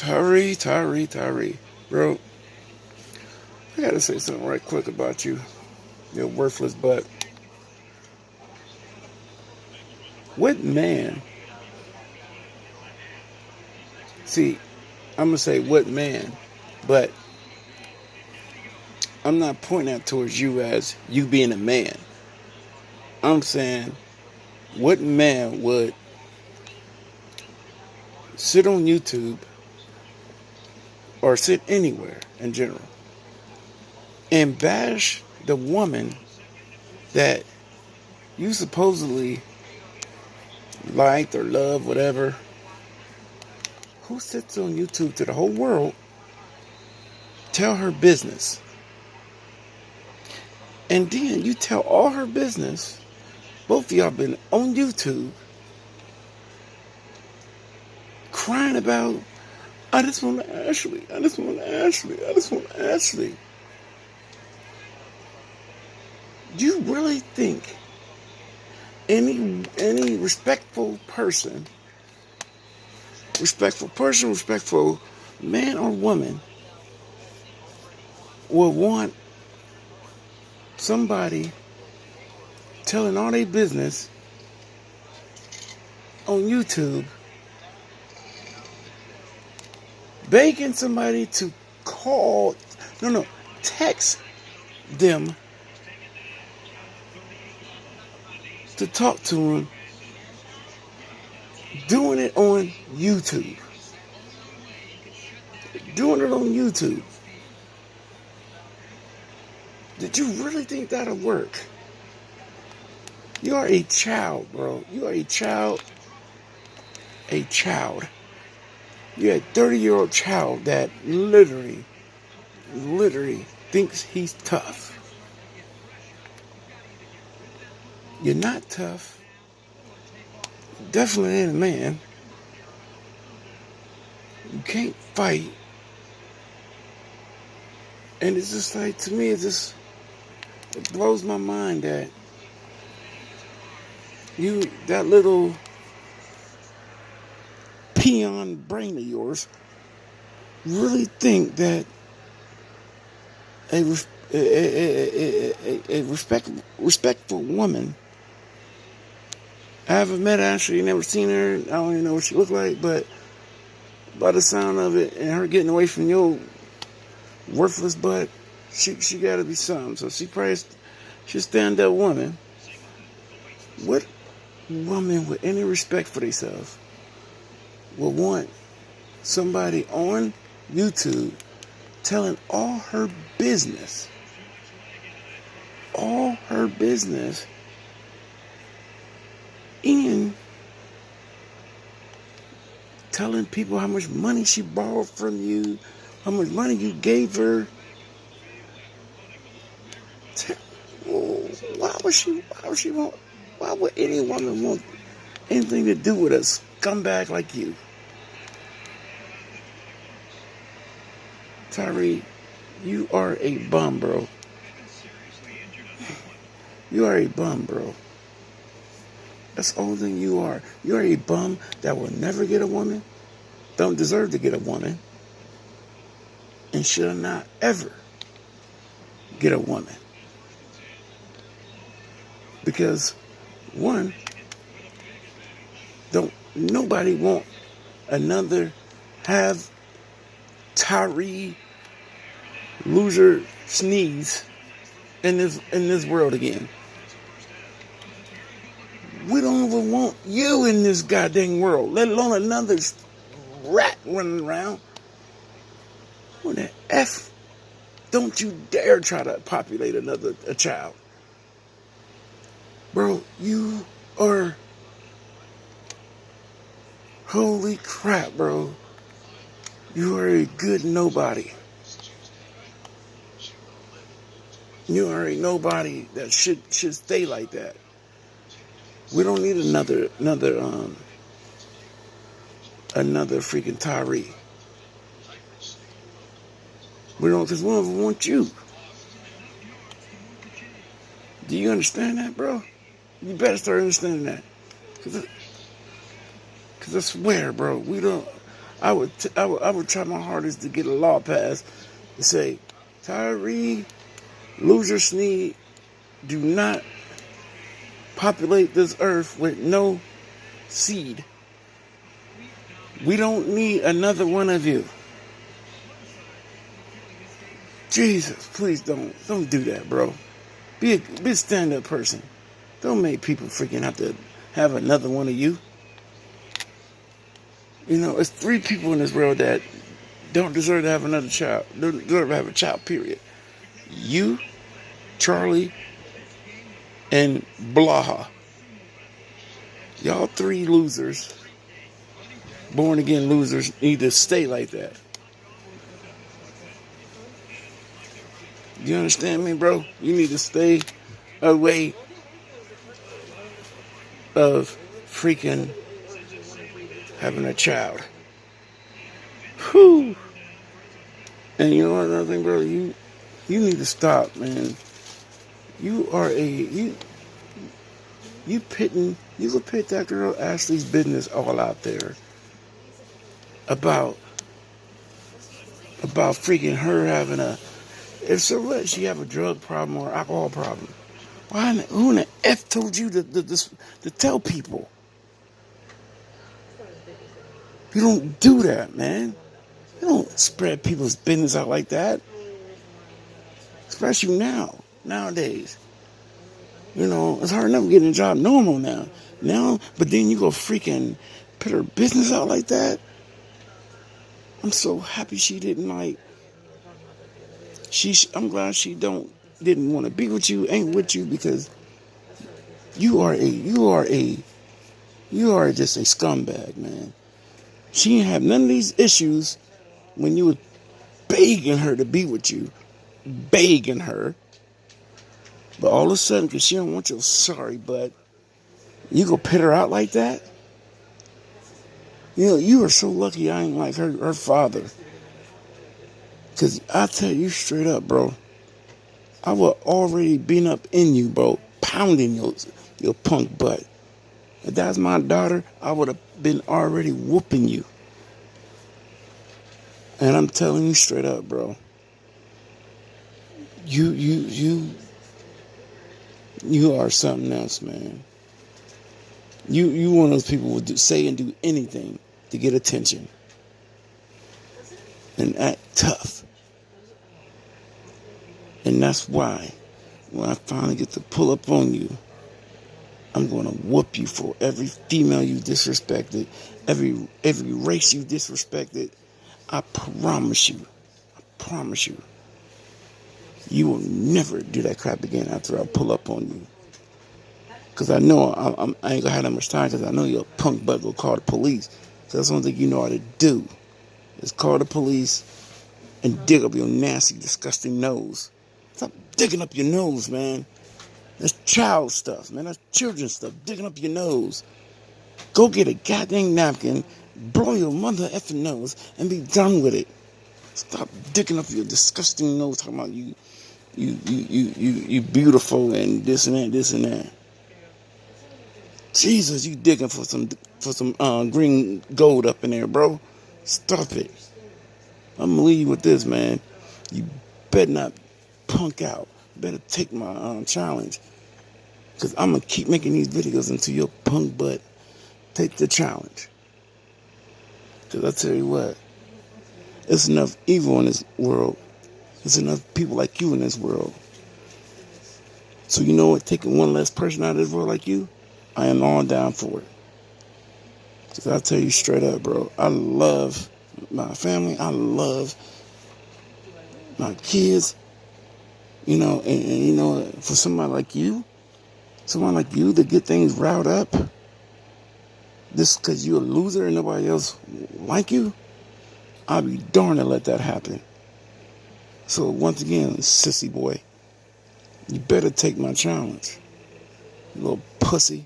Tyree. Bro, I gotta say something right quick about you. You're worthless, but what man? See, I'm gonna say what man, but I'm not pointing that towards you as you being a man. I'm saying, what man would sit on YouTube or sit anywhere in general and bash the woman that you supposedly liked or love, whatever? Who sits on YouTube to the whole world, tell her business, and then you tell all her business? Both of y'all been on YouTube crying about, I just want Ashley. Do you really think any respectful man or woman will want somebody telling all their business on YouTube, begging somebody to text them to talk to them, doing it on YouTube? Did you really think that'll work? You are a child, bro. You are a child. You're a 30-year-old child that literally thinks he's tough. You're not tough. Definitely ain't a man. You can't fight. And it's just like, to me, it blows my mind that that little peon brain of yours, really think that a respectful woman. I haven't met Ashley, never seen her. I don't even know what she looked like, but by the sound of it and her getting away from your worthless butt, she got to be something. So she's a stand-up woman. What woman with any respect for themselves will want somebody on YouTube telling all her business, and telling people how much money she borrowed from you, how much money you gave her? Why would any woman want anything to do with a scumbag like you? Tyree, you are a bum, bro. You are a bum, bro. That's the only thing you are. You are a bum that will never get a woman, don't deserve to get a woman, and should not ever get a woman. Because, one, don't nobody want another have Tyree loser sneeze in this world again. We don't even want you in this goddamn world, let alone another rat running around. What the F? Don't you dare try to populate a child. Bro, you are, holy crap, bro. You are a good nobody. You are a nobody that should stay like that. We don't need another freaking Tyree. We don't, because one of them want you. Do you understand that, bro? You better start understanding that. Because I swear, bro, I would try my hardest to get a law passed to say, Tyree, losers do not populate this earth with no seed. We don't need another one of you. Jesus, please don't do that, bro. Be a stand-up person. Don't make people freaking have to have another one of you. You know, it's 3 people in this world that don't deserve to have another child. Don't deserve to have a child, period. You, Charlie, and Blaha. Y'all 3 losers, born again losers, need to stay like that. You understand me, bro? You need to stay away of freaking having a child. Whew. And you know what, another thing, bro? You need to stop, man. You are you could pit that girl Ashley's business all out there about freaking her having if so what, she have a drug problem or alcohol problem. Who in the F told you to tell people? You don't do that, man. You don't spread people's business out like that. Especially nowadays. You know, it's hard enough getting a job normal now. But then you go freaking put her business out like that. I'm so happy she didn't I'm glad she didn't want to be with you, ain't with you, because you are just a scumbag, man. She didn't have none of these issues when you were begging her to be with you. Begging her. But all of a sudden, because she don't want your sorry butt, you go pit her out like that? You know, you are so lucky I ain't like her father. Because I tell you straight up, bro, I would already been up in you, bro, pounding your punk butt. If that was my daughter, I would have been already whooping you. And I'm telling you straight up, bro. You are something else, man. You one of those people who would say and do anything to get attention. And act tough. And that's why, when I finally get to pull up on you, I'm going to whoop you for every female you disrespected, every race you disrespected. I promise you. You will never do that crap again after I pull up on you. Because I know I ain't going to have that much time, because I know your punk butt will call the police. So that's the only thing you know how to do, is call the police and dig up your nasty, disgusting nose. Stop digging up your nose, man. That's child stuff, man. That's children stuff. Digging up your nose. Go get a goddamn napkin, blow your mother effing nose, and be done with it. Stop digging up your disgusting nose, talking about you beautiful and this and that. Jesus, you digging for some green gold up in there, bro. Stop it. I'm gonna leave you with this, man. You better not punk out. You better take my challenge, because I'm gonna keep making these videos until your punk butt take the challenge. Because I tell you what, there's enough evil in this world. There's enough people like you in this world. So you know what? Taking one less person out of this world like you, I am all down for it. Because I tell you straight up, bro, I love my family. I love my kids. You know, and you know, for somebody like you to get things riled up, just because you're a loser and nobody else like you, I'll be darned to let that happen. So once again, sissy boy, you better take my challenge, you little pussy.